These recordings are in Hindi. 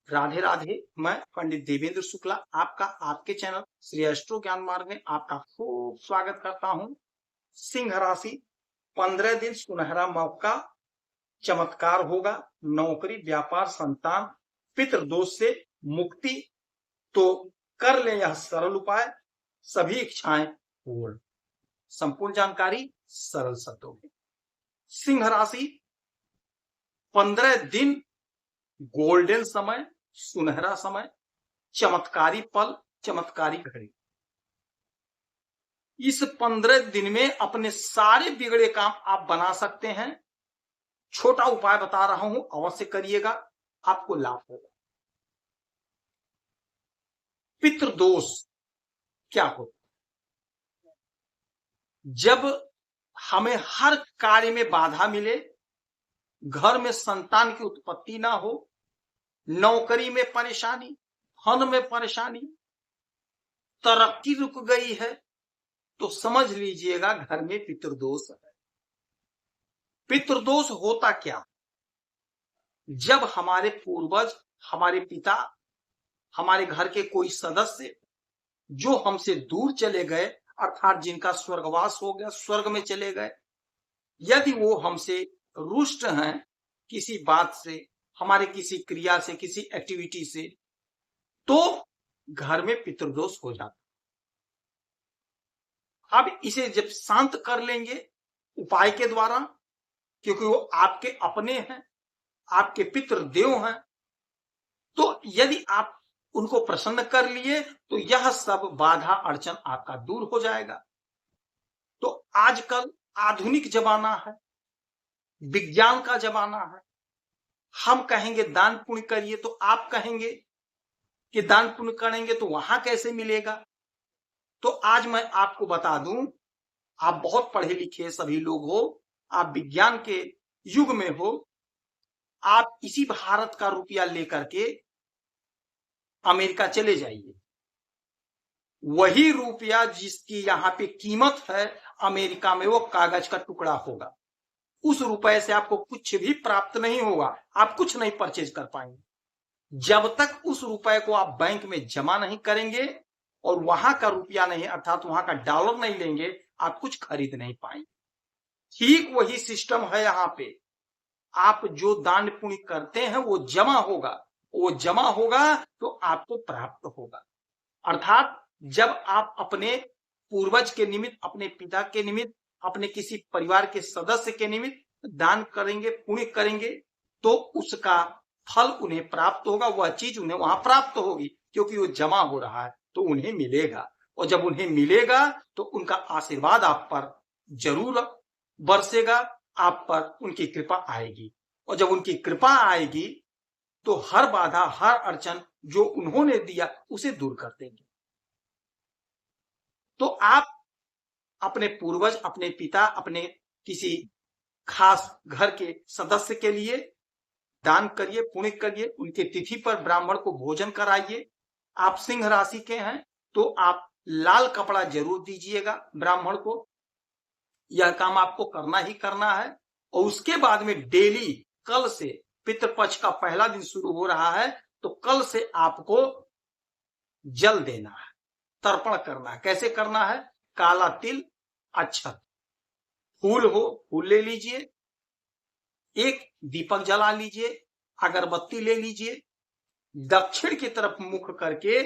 राधे राधे। मैं पंडित देवेंद्र शुक्ला आपका आपके चैनल श्री एस्ट्रो ज्ञान मार्ग में आपका खूब स्वागत करता हूं। सिंह राशि 15 दिन सुनहरा मौका, चमत्कार होगा। नौकरी, व्यापार, संतान, पितृदोष से मुक्ति। तो कर ले यह सरल उपाय, सभी इच्छाएं पूर्ण। संपूर्ण जानकारी सरल शब्दों में। सिंह राशि 15 दिन गोल्डन समय, सुनहरा समय, चमत्कारी पल, चमत्कारी घड़ी। इस 15 दिन में अपने सारे बिगड़े काम आप बना सकते हैं। छोटा उपाय बता रहा हूं, अवश्य करिएगा, आपको लाभ होगा। पितृदोष क्या होता? जब हमें हर कार्य में बाधा मिले, घर में संतान की उत्पत्ति ना हो, नौकरी में परेशानी, धन में परेशानी, तरक्की रुक गई है, तो समझ लीजिएगा घर में पितृदोष है। पितृदोष होता क्या? जब हमारे पूर्वज, हमारे पिता, हमारे घर के कोई सदस्य जो हमसे दूर चले गए, अर्थात जिनका स्वर्गवास हो गया, स्वर्ग में चले गए, यदि वो हमसे रुष्ट हैं किसी बात से, हमारे किसी क्रिया से, किसी एक्टिविटी से, तो घर में पितृदोष हो जाता। अब इसे जब शांत कर लेंगे उपाय के द्वारा, क्योंकि वो आपके अपने हैं, आपके पितृदेव हैं, तो यदि आप उनको प्रसन्न कर लिए तो यह सब बाधा अड़चन आपका दूर हो जाएगा। तो आजकल आधुनिक जमाना है, विज्ञान का जमाना है। हम कहेंगे दान पुण्य करिए, तो आप कहेंगे कि दान पुण्य करेंगे तो वहां कैसे मिलेगा? तो आज मैं आपको बता दूं, आप बहुत पढ़े लिखे सभी लोग हो, आप विज्ञान के युग में हो, आप इसी भारत का रुपया लेकर के अमेरिका चले जाइए। वही रुपया जिसकी यहां पे कीमत है, अमेरिका में वो कागज का टुकड़ा होगा। उस रुपए से आपको कुछ भी प्राप्त नहीं होगा, आप कुछ नहीं परचेज कर पाएंगे जब तक उस रुपए को आप बैंक में जमा नहीं करेंगे और वहां का रुपया नहीं, अर्थात वहां का डॉलर नहीं लेंगे, आप कुछ खरीद नहीं पाएंगे। ठीक वही सिस्टम है यहाँ पे। आप जो दान पुण्य करते हैं वो जमा होगा, वो जमा होगा तो आपको प्राप्त होगा। अर्थात जब आप अपने पूर्वज के निमित्त, अपने पिता के निमित्त, अपने किसी परिवार के सदस्य के निमित्त दान करेंगे, पुण्य करेंगे, तो उसका फल उन्हें प्राप्त होगा, वह चीज उन्हें वहां प्राप्त होगी, क्योंकि वो जमा हो रहा है तो उन्हें मिलेगा। और जब उन्हें मिलेगा तो उनका आशीर्वाद आप पर जरूर बरसेगा, आप पर उनकी कृपा आएगी। और जब उनकी कृपा आएगी तो हर बाधा, हर अड़चन जो उन्होंने दिया उसे दूर कर देंगे। तो आप अपने पूर्वज, अपने पिता, अपने किसी खास घर के सदस्य के लिए दान करिए, पुण्य करिए, उनके तिथि पर ब्राह्मण को भोजन कराइए। आप सिंह राशि के हैं तो आप लाल कपड़ा जरूर दीजिएगा ब्राह्मण को। यह काम आपको करना ही करना है। और उसके बाद में डेली, कल से पितृपक्ष का पहला दिन शुरू हो रहा है, तो कल से आपको जल देना है, तर्पण करना है। कैसे करना है? काला तिल, अक्षत, फूल हो फूल ले लीजिए, एक दीपक जला लीजिए, अगरबत्ती ले लीजिए, दक्षिण की तरफ मुख करके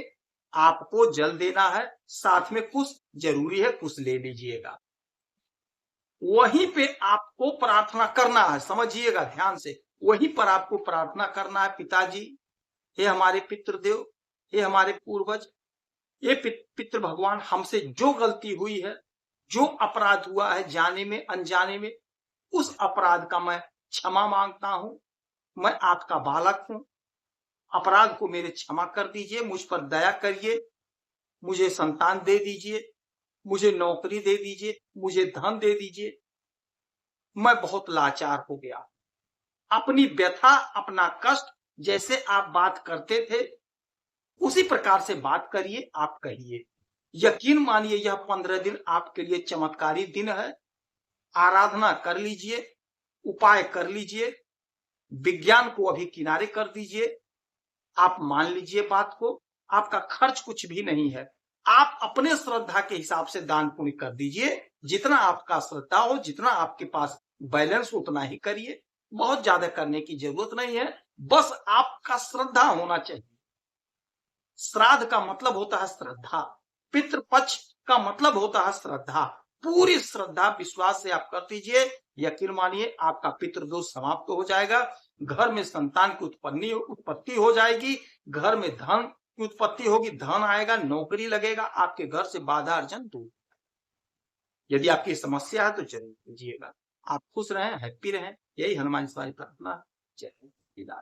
आपको जल देना है। साथ में कुछ जरूरी है, कुछ ले लीजिएगा। वहीं पे आपको प्रार्थना करना है, समझिएगा ध्यान से। वहीं पर आपको प्रार्थना करना है, पिताजी, हे हमारे पितृदेव, हे हमारे पूर्वज, ये पितृ भगवान, हमसे जो गलती हुई है, जो अपराध हुआ है जाने में अनजाने में, उस अपराध का मैं क्षमा मांगता हूं। मैं आपका बालक हूं, अपराध को मेरे क्षमा कर दीजिए, मुझ पर दया करिए, मुझे संतान दे दीजिए, मुझे नौकरी दे दीजिए, मुझे धन दे दीजिए। मैं बहुत लाचार हो गया। अपनी व्यथा, अपना कष्ट, जैसे आप बात करते थे उसी प्रकार से बात करिए, आप कहिए। यकीन मानिए यह 15 दिन आपके लिए चमत्कारी दिन है। आराधना कर लीजिए, उपाय कर लीजिए, विज्ञान को अभी किनारे कर दीजिए। आप मान लीजिए बात को, आपका खर्च कुछ भी नहीं है। आप अपने श्रद्धा के हिसाब से दान पुण्य कर दीजिए, जितना आपका श्रद्धा हो, जितना आपके पास बैलेंस उतना ही करिए, बहुत ज्यादा करने की जरूरत नहीं है, बस आपका श्रद्धा होना चाहिए। श्राद्ध का मतलब होता है श्रद्धा, पितृपक्ष का मतलब होता है श्रद्धा। पूरी श्रद्धा विश्वास से आप कर दीजिए, यकीन मानिए आपका पितृदोष समाप्त हो जाएगा, घर में संतान की उत्पत्ति हो जाएगी, घर में धन की उत्पत्ति होगी, धन आएगा, नौकरी लगेगा, आपके घर से बाधा अर्जन दूर। यदि आपकी समस्या है तो जरूर कीजिएगा। आप खुश रहें, हैप्पी रहें, यही हनुमान स्वामी प्रार्थना। जय हिंद।